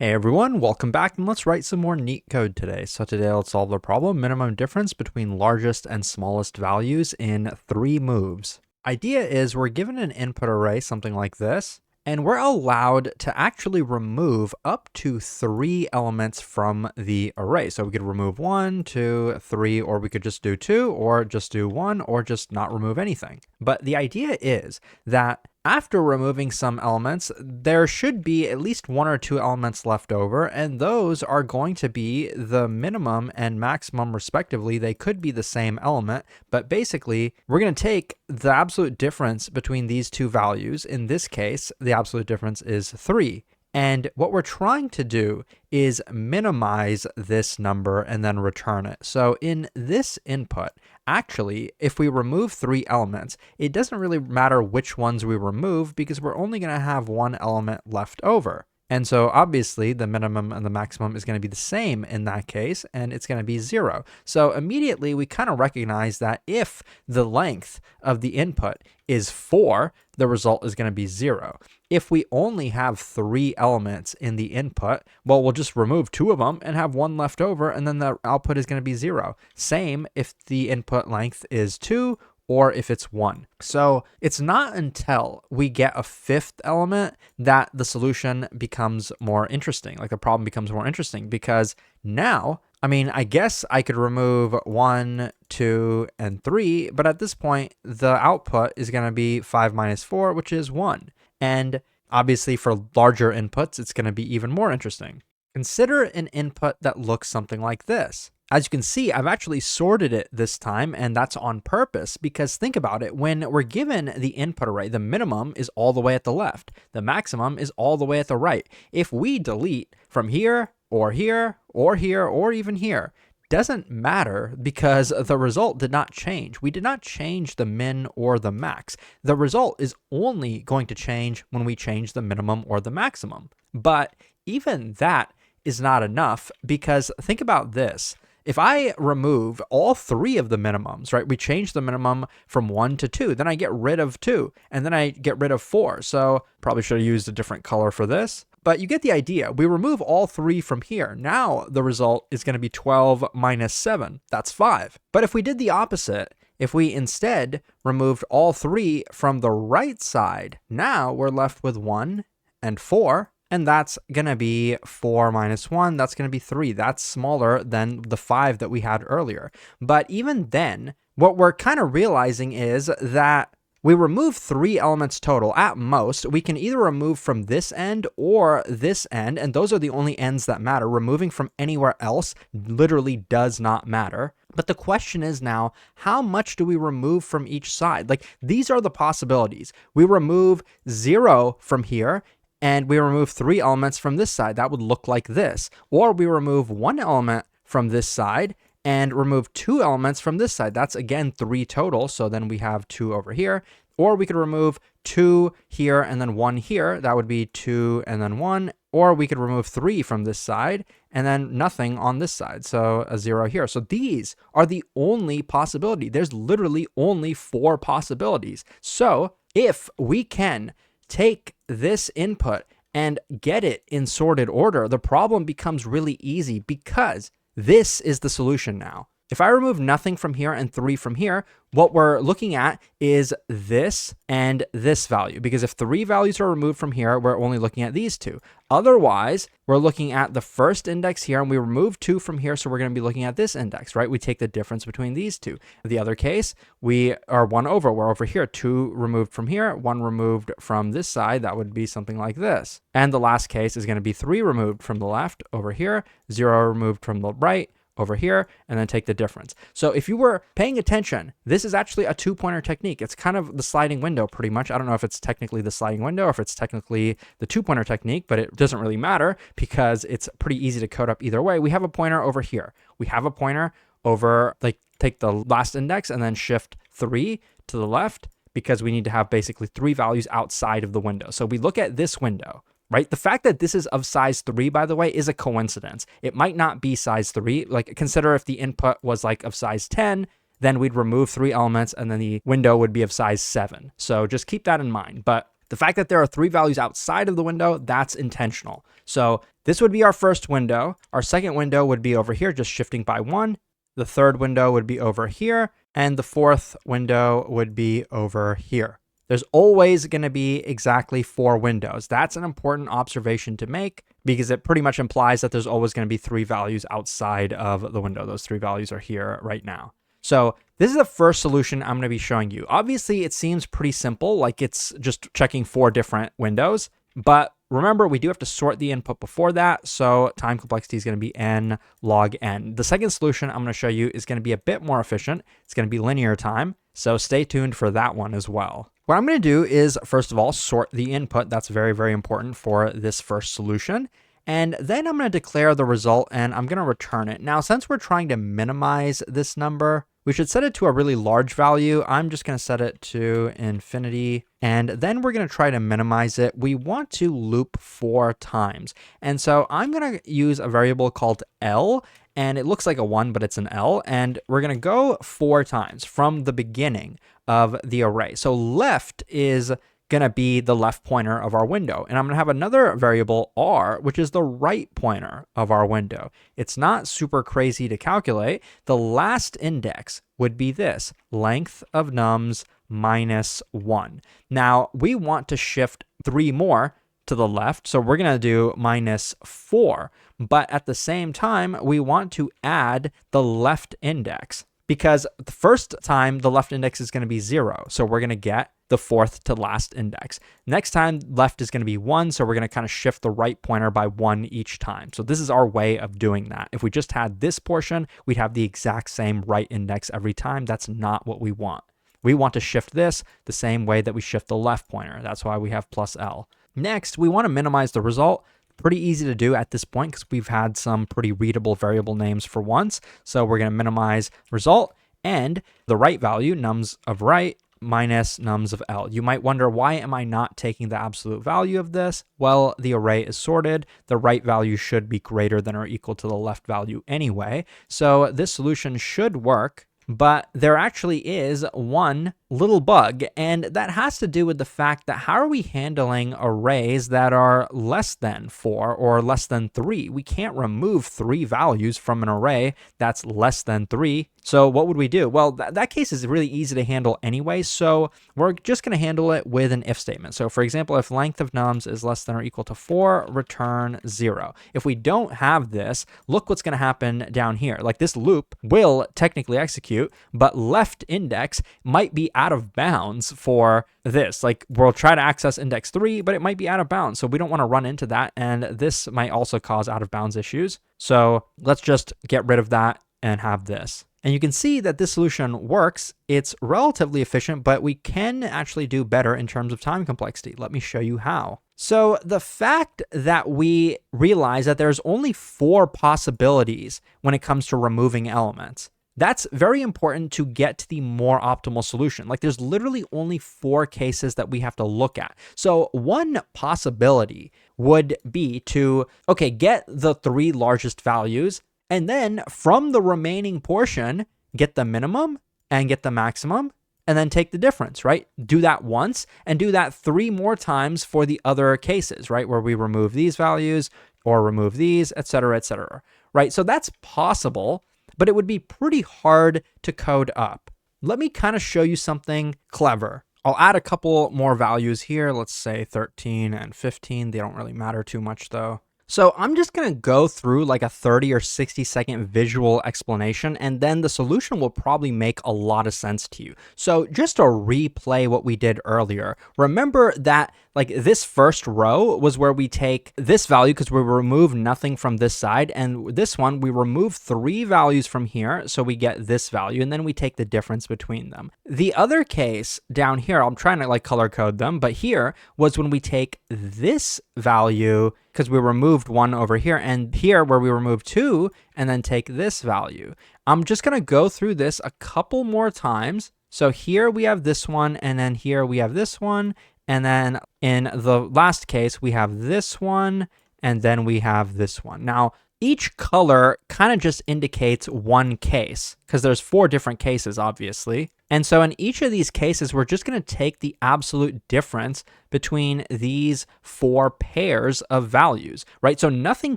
Hey everyone, welcome back, and let's write some more neat code today. So today let's solve the problem, minimum difference between largest and smallest values in 3 moves. Idea is we're given an input array, something like this, and we're allowed to actually remove up to 3 elements from the array. So we could remove 1, 2, 3, or we could just do 2, or just do 1, or just not remove anything. But the idea is that after removing some elements, there should be at least 1 or 2 elements left over, and those are going to be the minimum and maximum respectively. They could be the same element, but basically we're going to take the absolute difference between these two values. In this case, the absolute difference is 3. And what we're trying to do is minimize this number and then return it. So in this input, actually, if we remove 3 elements, it doesn't really matter which ones we remove because we're only going to have 1 element left over. And so obviously the minimum and the maximum is going to be the same in that case, and it's going to be 0. So immediately we kind of recognize that if the length of the input is 4, the result is going to be 0. If we only have 3 elements in the input, well, we'll just remove 2 of them and have 1 left over, and then the output is going to be 0. Same if the input length is 2 or if it's 1. So it's not until we get a 5th element that the solution becomes more interesting, like the problem becomes more interesting, because now, I guess I could remove 1, 2, and 3, but at this point, the output is going to be 5 minus 4, which is 1. And obviously for larger inputs, it's going to be even more interesting. Consider an input that looks something like this. As you can see, I've actually sorted it this time, and that's on purpose because think about it. When we're given the input array, the minimum is all the way at the left. The maximum is all the way at the right. If we delete from here, or here, or here, or even here, doesn't matter because the result did not change. We did not change the min or the max. The result is only going to change when we change the minimum or the maximum. But even that is not enough because think about this. If I remove all 3 of the minimums, right, we change the minimum from 1 to 2, then I get rid of 2, and then I get rid of 4. So probably should have used a different color for this, but you get the idea. We remove all 3 from here. Now the result is going to be 12 minus 7. That's 5. But if we did the opposite, if we instead removed all 3 from the right side, now we're left with 1 and 4. And that's going to be 4 minus 1. That's going to be 3. That's smaller than the 5 that we had earlier. But even then, what we're kind of realizing is that we remove 3 elements total. At most, we can either remove from this end or this end, and those are the only ends that matter. Removing from anywhere else literally does not matter. But the question is now, how much do we remove from each side? Like, these are the possibilities. We remove 0 from here, and we remove 3 elements from this side. That would look like this. Or we remove 1 element from this side and remove 2 elements from this side. That's again 3 total. So then we have 2 over here. Or we could remove 2 here and then 1 here. That would be 2 and then 1. Or we could remove 3 from this side and then nothing on this side. So a 0 here. So these are the only possibility. There's literally only 4 possibilities. So if we can take this input and get it in sorted order, the problem becomes really easy because this is the solution now. If I remove nothing from here and 3 from here, what we're looking at is this and this value. Because if 3 values are removed from here, we're only looking at these 2. Otherwise, we're looking at the first index here, and we remove 2 from here, so we're going to be looking at this index, right? We take the difference between these 2. In the other case, we are 1 over. We're over here, 2 removed from here, 1 removed from this side. That would be something like this. And the last case is going to be 3 removed from the left over here, 0 removed from the right over here, and then take the difference. So if you were paying attention, this is actually a 2-pointer technique. It's kind of the sliding window pretty much. I don't know if it's technically the sliding window or if it's technically the 2-pointer technique, but it doesn't really matter because it's pretty easy to code up either way. We have a pointer over here. We have a pointer over, like, take the last index and then shift 3 to the left because we need to have basically 3 values outside of the window. So we look at this window. Right? The fact that this is of size 3, by the way, is a coincidence. It might not be size 3. Like, consider if the input was like of size 10, then we'd remove 3 elements and then the window would be of size 7. So just keep that in mind. But the fact that there are 3 values outside of the window, that's intentional. So This would be our first window. Our second window would be over here, just shifting by 1. The third window would be over here, and the fourth window would be over here. There's always going to be exactly 4 windows. That's an important observation to make because it pretty much implies that there's always going to be 3 values outside of the window. Those 3 values are here right now. So this is the first solution I'm going to be showing you. Obviously, it seems pretty simple, like it's just checking 4 different windows. But remember, we do have to sort the input before that. So time complexity is going to be n log n. The second solution I'm going to show you is going to be a bit more efficient. It's going to be linear time. So stay tuned for that one as well. What I'm going to do is, first of all, sort the input. That's very, very important for this first solution. And then I'm going to declare the result and I'm going to return it. Now, since we're trying to minimize this number, we should set it to a really large value. I'm just going to set it to infinity. And then we're going to try to minimize it. We want to loop 4 times. And so I'm going to use a variable called L. And it looks like a 1, but it's an L. And we're going to go 4 times from the beginning of the array. So left is going to be the left pointer of our window. And I'm going to have another variable R, which is the right pointer of our window. It's not super crazy to calculate. The last index would be this, length of nums minus 1. Now, we want to shift 3 more to the left, so we're going to do minus 4. But at the same time, we want to add the left index because the first time the left index is going to be 0. So we're going to get the fourth to last index. Next time left is going to be 1. So we're going to kind of shift the right pointer by 1 each time. So this is our way of doing that. If we just had this portion, we'd have the exact same right index every time. That's not what we want. We want to shift this the same way that we shift the left pointer. That's why we have plus L. Next, we want to minimize the result. Pretty easy to do at this point because we've had some pretty readable variable names for once. So we're going to minimize result and the right value, nums of right, minus nums of L. You might wonder, why am I not taking the absolute value of this? Well, the array is sorted. The right value should be greater than or equal to the left value anyway. So this solution should work. But there actually is one little bug, and that has to do with the fact that how are we handling arrays that are less than 4 or less than 3? We can't remove 3 values from an array that's less than 3. So what would we do? Well, that case is really easy to handle anyway, so we're just going to handle it with an if statement. So for example, if length of nums is less than or equal to 4, return 0. If we don't have this, look what's going to happen down here. Like this loop will technically execute, but left index might be out of bounds for this. Like we'll try to access index 3, but it might be out of bounds. So we don't want to run into that. And this might also cause out of bounds issues. So let's just get rid of that and have this. And you can see that this solution works. It's relatively efficient, but we can actually do better in terms of time complexity. Let me show you how. So the fact that we realize that there's only 4 possibilities when it comes to removing elements, that's very important to get to the more optimal solution. Like there's literally only 4 cases that we have to look at. So one possibility would be to, okay, get the 3 largest values, and then from the remaining portion, get the minimum and get the maximum, and then take the difference, right? Do that once and do that 3 more times for the other cases, right? Where we remove these values or remove these, et cetera, right? So that's possible, but it would be pretty hard to code up. Let me kind of show you something clever. I'll add a couple more values here. Let's say 13 and 15. They don't really matter too much though. So I'm just going to go through like a 30 or 60 second visual explanation, and then the solution will probably make a lot of sense to you. So just to replay what we did earlier, remember that like this first row was where we take this value because we remove nothing from this side, and this one we remove 3 values from here, so we get this value, and then we take the difference between them. The other case down here, I'm trying to like color code them, but here was when we take this value because we removed 1 over here, and here where we removed 2 and then take this value. I'm just going to go through this a couple more times. So here we have this one, and then here we have this one, and then in the last case, we have this one, and then we have this one. Now, each color kind of just indicates one case because there's 4 different cases, obviously. And so in each of these cases, we're just going to take the absolute difference between these 4 pairs of values, right? So nothing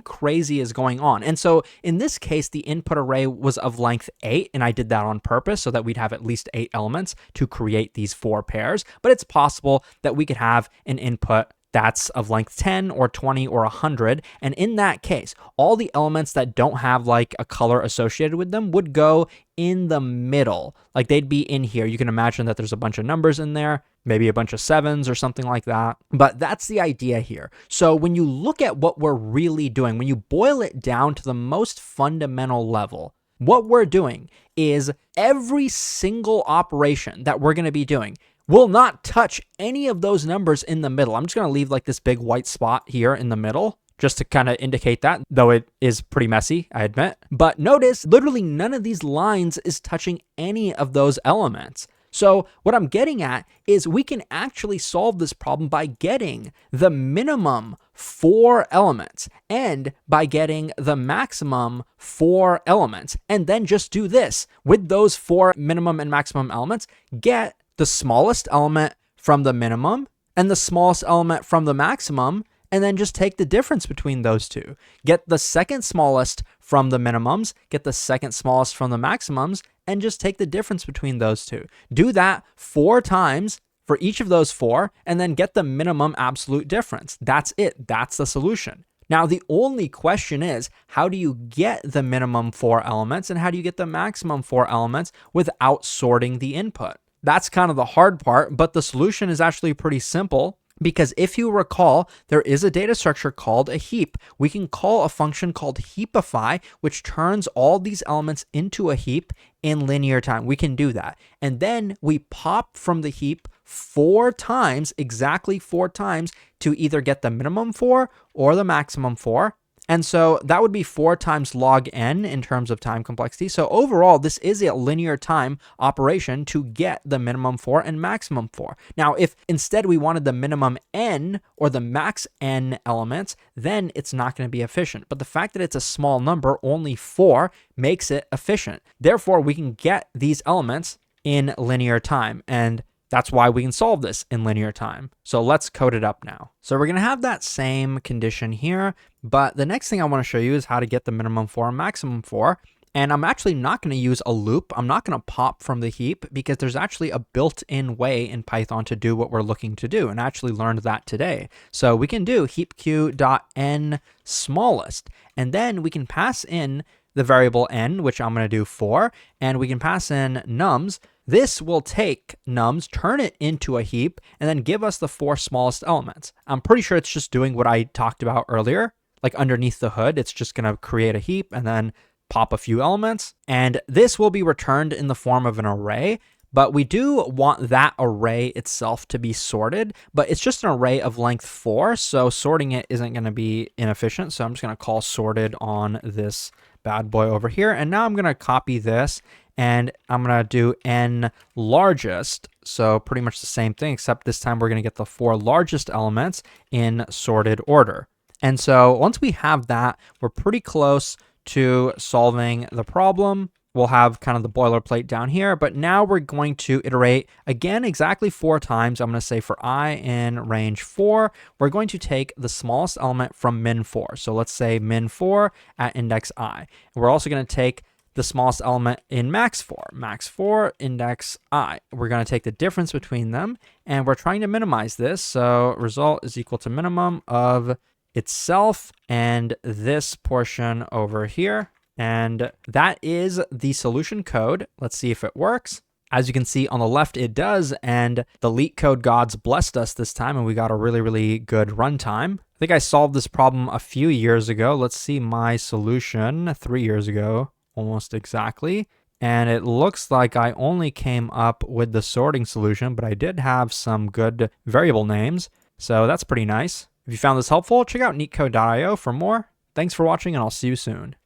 crazy is going on. And so in this case, the input array was of length 8, and I did that on purpose so that we'd have at least 8 elements to create these 4 pairs. But it's possible that we could have an input that's of length 10 or 20 or 100. And in that case, all the elements that don't have like a color associated with them would go in the middle. Like they'd be in here. You can imagine that there's a bunch of numbers in there, maybe a bunch of 7s or something like that. But that's the idea here. So when you look at what we're really doing, when you boil it down to the most fundamental level, what we're doing is every single operation that we're going to be doing will not touch any of those numbers in the middle. I'm just going to leave like this big white spot here in the middle just to kind of indicate that, though it is pretty messy, I admit. But notice, literally none of these lines is touching any of those elements. So what I'm getting at is we can actually solve this problem by getting the minimum 4 elements and by getting the maximum 4 elements. And then just do this. With those 4 minimum and maximum elements, get the smallest element from the minimum and the smallest element from the maximum, and then just take the difference between those two. Get the second smallest from the minimums, get the second smallest from the maximums, and just take the difference between those two. Do that 4 times for each of those 4, and then get the minimum absolute difference. That's it. That's the solution. Now, the only question is, how do you get the minimum 4 elements and how do you get the maximum 4 elements without sorting the input? That's kind of the hard part, but the solution is actually pretty simple. Because if you recall, there is a data structure called a heap. We can call a function called heapify, which turns all these elements into a heap in linear time. We can do that. And then we pop from the heap 4 times, exactly 4 times, to either get the minimum 4 or the maximum 4. And so that would be 4 times log n in terms of time complexity. So overall, this is a linear time operation to get the minimum 4 and maximum 4. Now, if instead we wanted the minimum n or the max n elements, then it's not going to be efficient. But the fact that it's a small number, only 4, makes it efficient. Therefore, we can get these elements in linear time. And that's why we can solve this in linear time. So let's code it up now. So we're going to have that same condition here, but the next thing I want to show you is how to get the minimum 4 and maximum 4. And I'm actually not going to use a loop. I'm not going to pop from the heap because there's actually a built-in way in Python to do what we're looking to do, and I actually learned that today. So we can do heapq.n smallest, and then we can pass in the variable n, which I'm going to do 4, and we can pass in nums. This will take nums, turn it into a heap, and then give us the 4 smallest elements. I'm pretty sure it's just doing what I talked about earlier. Like underneath the hood, it's just going to create a heap and then pop a few elements. And this will be returned in the form of an array. But we do want that array itself to be sorted, but it's just an array of length 4, so sorting it isn't going to be inefficient. So I'm just going to call sorted on this bad boy over here. And now I'm going to copy this and I'm going to do n largest. So pretty much the same thing, except this time we're going to get the 4 largest elements in sorted order. And so once we have that, we're pretty close to solving the problem. We'll have kind of the boilerplate down here, but now we're going to iterate again exactly 4 times. I'm going to say for I in range 4, we're going to take the smallest element from min 4. So let's say min 4 at index I. And we're also going to take the smallest element in max 4 index I. We're going to take the difference between them, and we're trying to minimize this. So result is equal to minimum of itself and this portion over here. And that is the solution code. Let's see if it works. As you can see on the left, it does. And the Leetcode gods blessed us this time, and we got a really, really good runtime. I think I solved this problem a few years ago. Let's see my solution 3 years ago, almost exactly. And it looks like I only came up with the sorting solution, but I did have some good variable names. So that's pretty nice. If you found this helpful, check out leetcode.io for more. Thanks for watching, and I'll see you soon.